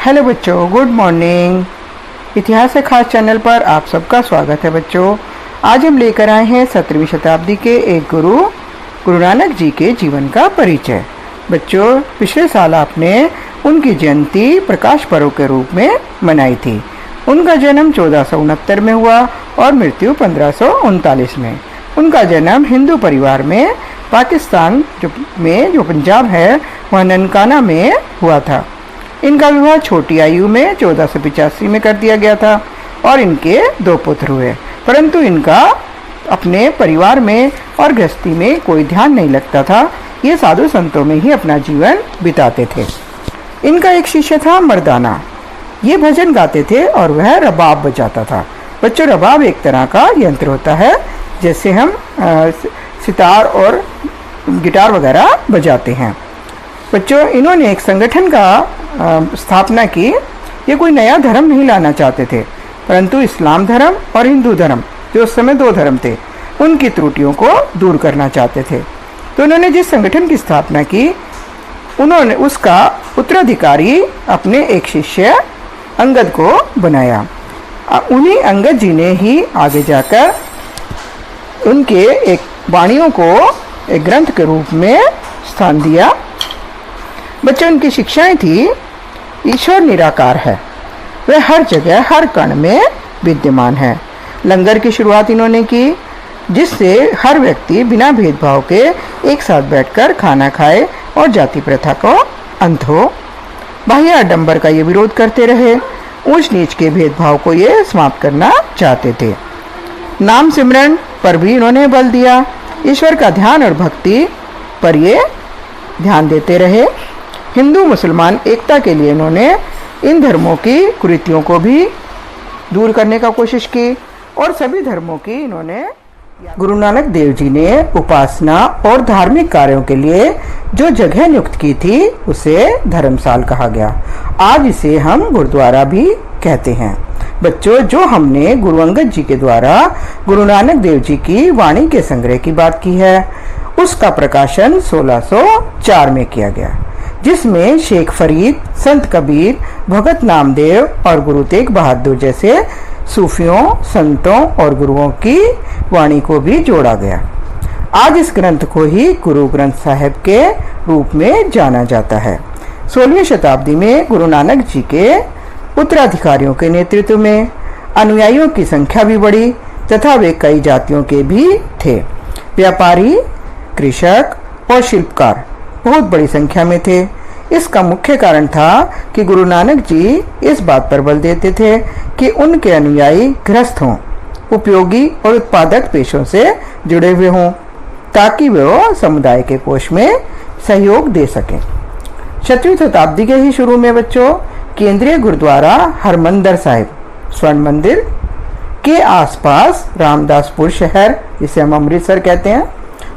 Hello बच्चों, good morning. इतिहास से खास चैनल पर आप सबका स्वागत है बच्चों। आज हम लेकर आए हैं 17वीं शताब्दी के एक गुरु नानक जी के जीवन का परिचय। बच्चों, पिछले साल आपने उनकी जयंती प्रकाश पर्व के रूप में मनाई थी। उनका जन्म 1469 में हुआ और मृत्यु 1539 में। उनका जन्म हिंदू परिवार में पाकिस्तान में जो पंजाब है वह ननकाना में हुआ था। इनका विवाह छोटी आयु में 1485 में कर दिया गया था और इनके 2 पुत्र हुए, परंतु इनका अपने परिवार में और गृहस्थी में कोई ध्यान नहीं लगता था। ये साधु संतों में ही अपना जीवन बिताते थे। इनका एक शिष्य था मर्दाना। ये भजन गाते थे और वह रबाब बजाता था। बच्चों, रबाब एक तरह का यंत्र होता है, जैसे हम सितार और गिटार वगैरह बजाते हैं। बच्चों, इन्होंने एक संगठन का स्थापना की। ये कोई नया धर्म नहीं लाना चाहते थे, परंतु इस्लाम धर्म और हिंदू धर्म, जो उस समय 2 धर्म थे, उनकी त्रुटियों को दूर करना चाहते थे। तो उन्होंने जिस संगठन की स्थापना की, उन्होंने उसका उत्तराधिकारी अपने एक शिष्य अंगद को बनाया। उन्हीं अंगद जी ने ही आगे जाकर उनके एक वाणियों को एक ग्रंथ के रूप में स्थान दिया। बच्चों, उनकी शिक्षाएं थी ईश्वर निराकार है, वह हर जगह हर कण में विद्यमान है। लंगर की शुरुआत इन्होंने की, जिससे हर व्यक्ति बिना भेदभाव के एक साथ बैठकर खाना खाए और जाति प्रथा को अंत हो। बाह्य आडंबर का ये विरोध करते रहे। ऊंच नीच के भेदभाव को ये समाप्त करना चाहते थे। नाम सिमरन पर भी इन्होंने बल दिया। ईश्वर का ध्यान और भक्ति पर ये ध्यान देते रहे। हिंदू मुसलमान एकता के लिए इन्होंने इन धर्मों की कुरीतियों को भी दूर करने का कोशिश की और सभी धर्मों की इन्होंने गुरु नानक देव जी ने उपासना और धार्मिक कार्यों के लिए जो जगह नियुक्त की थी उसे धर्मशाल कहा गया। आज इसे हम गुरुद्वारा भी कहते हैं। बच्चों, जो हमने गुरु अंगद जी के द्वारा गुरु नानक देव जी की वाणी के संग्रह की बात की है, उसका प्रकाशन 1604 में किया गया, जिसमें शेख फरीद, संत कबीर, भगत नामदेव और गुरु तेग बहादुर जैसे सूफियों, संतों और गुरुओं की वाणी को भी जोड़ा गया। आज इस ग्रंथ को ही गुरु ग्रंथ साहिब के रूप में जाना जाता है। 16वीं शताब्दी में गुरु नानक जी के उत्तराधिकारियों के नेतृत्व में अनुयायियों की संख्या भी बढ़ी तथा वे कई जातियों के भी थे। व्यापारी, कृषक और शिल्पकार बहुत बड़ी संख्या में थे। इसका मुख्य कारण था कि गुरु नानक जी इस बात पर बल देते थे कि उनके अनुयायी गृहस्थ हों, उपयोगी और उत्पादक पेशों से जुड़े हुए हों, ताकि वे समुदाय के कोष में सहयोग दे सकें। 17वीं शताब्दी के ही शुरू में बच्चों, केंद्रीय गुरुद्वारा हरमंदिर साहिब स्वर्ण मंदिर के आसपास रामदासपुर शहर, जिसे हम अमृतसर कहते हैं,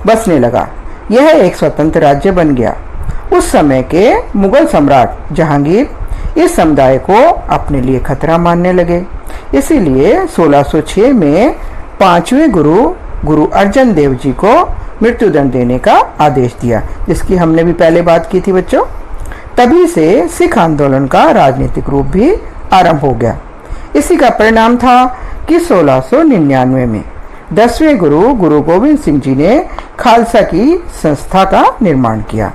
बसने लगा। यह एक स्वतंत्र राज्य बन गया। उस समय के मुगल सम्राट जहांगीर इस समुदाय को अपने लिए खतरा मानने लगे। इसीलिए 1606 में 5वें गुरु अर्जन देव जी को मृत्युदंड देने का आदेश दिया, जिसकी हमने भी पहले बात की थी बच्चों। तभी से सिख आंदोलन का राजनीतिक रूप भी आरंभ हो गया। इसी का परिणाम था कि 1699 में 10वें गुरु गोविंद सिंह जी ने खालसा की संस्था का निर्माण किया।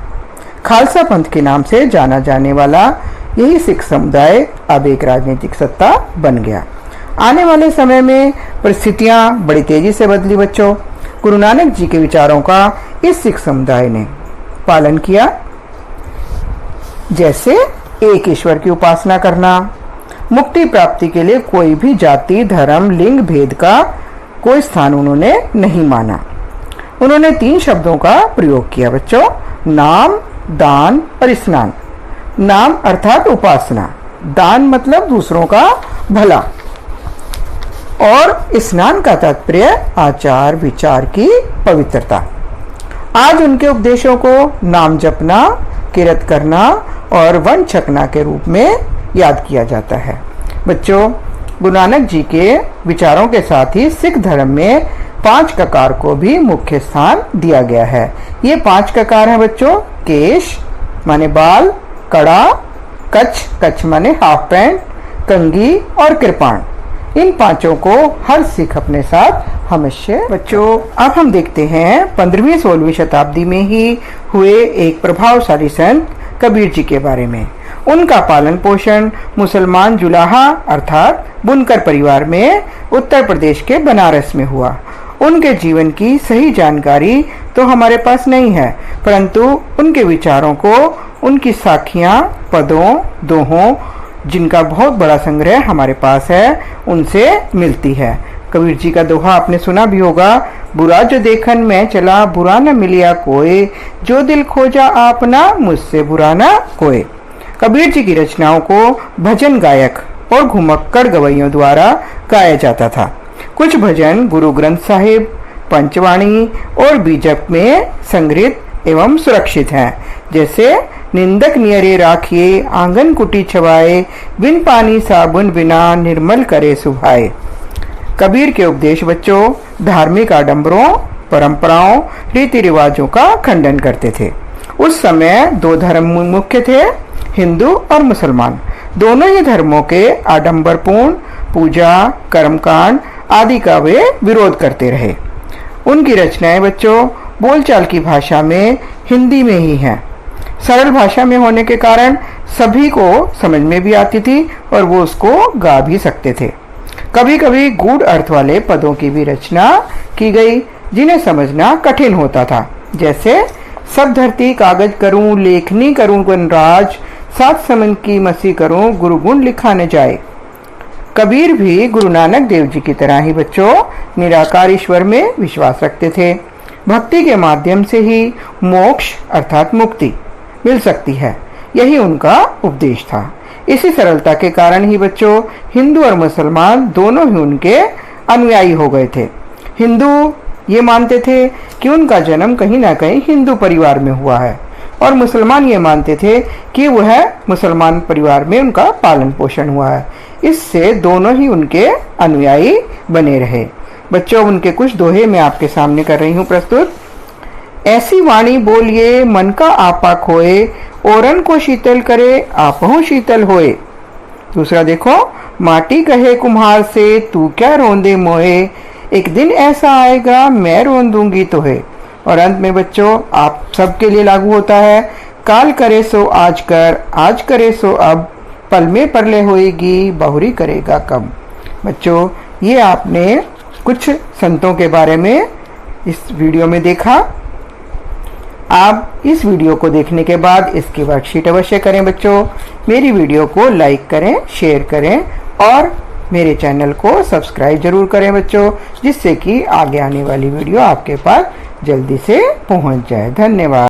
खालसा पंथ के नाम से जाना जाने वाला यही सिख समुदाय अब एक राजनीतिक सत्ता बन गया। आने वाले समय में परिस्थितियां बड़ी तेजी से बदली बच्चों। गुरु नानक जी के विचारों का इस सिख समुदाय ने पालन किया, जैसे एक ईश्वर की उपासना करना, मुक्ति प्राप्ति के लिए कोई भी जाति, धर्म, लिंग भेद का कोई स्थान उन्होंने नहीं माना। उन्होंने 3 शब्दों का प्रयोग किया बच्चों, नाम, दान और स्नान। नाम अर्थात उपासना, दान मतलब दूसरों का भला, और स्नान का तात्पर्य आचार विचार की पवित्रता। आज उनके उपदेशों को नाम जपना, किरत करना और वन छकना के रूप में याद किया जाता है। बच्चों, गुरु नानक जी के विचारों के साथ ही सिख धर्म में 5 ककार को भी मुख्य स्थान दिया गया है। ये 5 ककार हैं बच्चों, केश माने बाल, कड़ा, कच्छ, कच्छ माने हाफ पैंट, कंगी और कृपाण, इन पांचों को हर सिख अपने साथ हमेशा। बच्चों, अब हम देखते हैं 15वीं-16वीं शताब्दी में ही हुए एक प्रभावशाली संत कबीर जी के बारे में। उनका पालन पोषण मुसलमान जुलाहा अर्थात बुनकर परिवार में उत्तर प्रदेश के बनारस में हुआ। उनके जीवन की सही जानकारी तो हमारे पास नहीं है, परंतु उनके विचारों को उनकी साखियां, पदों, दोहों, जिनका बहुत बड़ा संग्रह हमारे पास है, उनसे मिलती है। कबीर जी का दोहा आपने सुना भी होगा, बुरा जो देखन मैं चला, बुरा न मिलिया कोई, जो दिल खोजा आपना, मुझसे बुरा न कोई। कबीर जी की रचनाओं को भजन गायक और घुमक्कड़ गवैयों द्वारा गाया जाता था। कुछ भजन गुरु ग्रंथ साहिब, पंचवाणी और बीजक में संग्रहित एवं सुरक्षित हैं, जैसे निंदक नियरे राखिए, आंगन कुटी छवाए, बिन पानी साबुन बिना निर्मल करे सुभाए। कबीर के उपदेश बच्चों धार्मिक आडंबरों, परंपराओं, रीति रिवाजों का खंडन करते थे। उस समय दो धर्म मुख्य थे, हिंदू और मुसलमान। दोनों ही धर्मों के आडंबरपूर्ण पूजा, कर्मकांड आदि का वे विरोध करते रहे। उनकी रचनाएं बच्चों बोलचाल की भाषा में हिंदी में ही हैं। सरल भाषा में होने के कारण सभी को समझ में भी आती थी और वो उसको गा भी सकते थे। कभी कभी गूढ़ अर्थ वाले पदों की भी रचना की गई, जिन्हें समझना कठिन होता था, जैसे सब धरती कागज करूं, लेखनी करूं गणराज, सात समन की मसी करूं, गुरु गुण लिखा न जाए। कबीर भी गुरु नानक देव जी की तरह ही बच्चों निराकार ईश्वर में विश्वास रखते थे। भक्ति के माध्यम से ही मोक्ष अर्थात मुक्ति मिल सकती है, यही उनका उपदेश था। इसी सरलता के कारण ही बच्चों हिंदू और मुसलमान दोनों ही उनके अनुयायी हो गए थे। हिंदू ये मानते थे कि उनका जन्म कहीं ना कहीं हिंदू परिवार में हुआ है, और मुसलमान ये मानते थे कि वह मुसलमान परिवार में उनका पालन पोषण हुआ है। इससे दोनों ही उनके अनुयायी बने रहे। बच्चों, उनके कुछ दोहे मैं आपके सामने कर रही हूँ प्रस्तुत। ऐसी वाणी बोलिए मन का आपा खोए, औरन को शीतल करे आपहु शीतल होए। दूसरा देखो, माटी कहे कुम्हार से तू क्या रोंदे मोहे, एक दिन ऐसा आएगा मैं रोन दूंगी तो है। और अंत में बच्चों आप सबके लिए लागू होता है, काल करे सो आज कर, आज करे सो अब, पल में परले होएगी बहुरी करेगा कब। बच्चों, ये आपने कुछ संतों के बारे में इस वीडियो में देखा। आप इस वीडियो को देखने के बाद इसकी वर्कशीट अवश्य करें बच्चों। मेरी वीडियो को लाइक करें, शेयर करें और मेरे चैनल को सब्सक्राइब जरूर करें बच्चों, जिससे कि आगे आने वाली वीडियो आपके पास जल्दी से पहुंच जाए। धन्यवाद।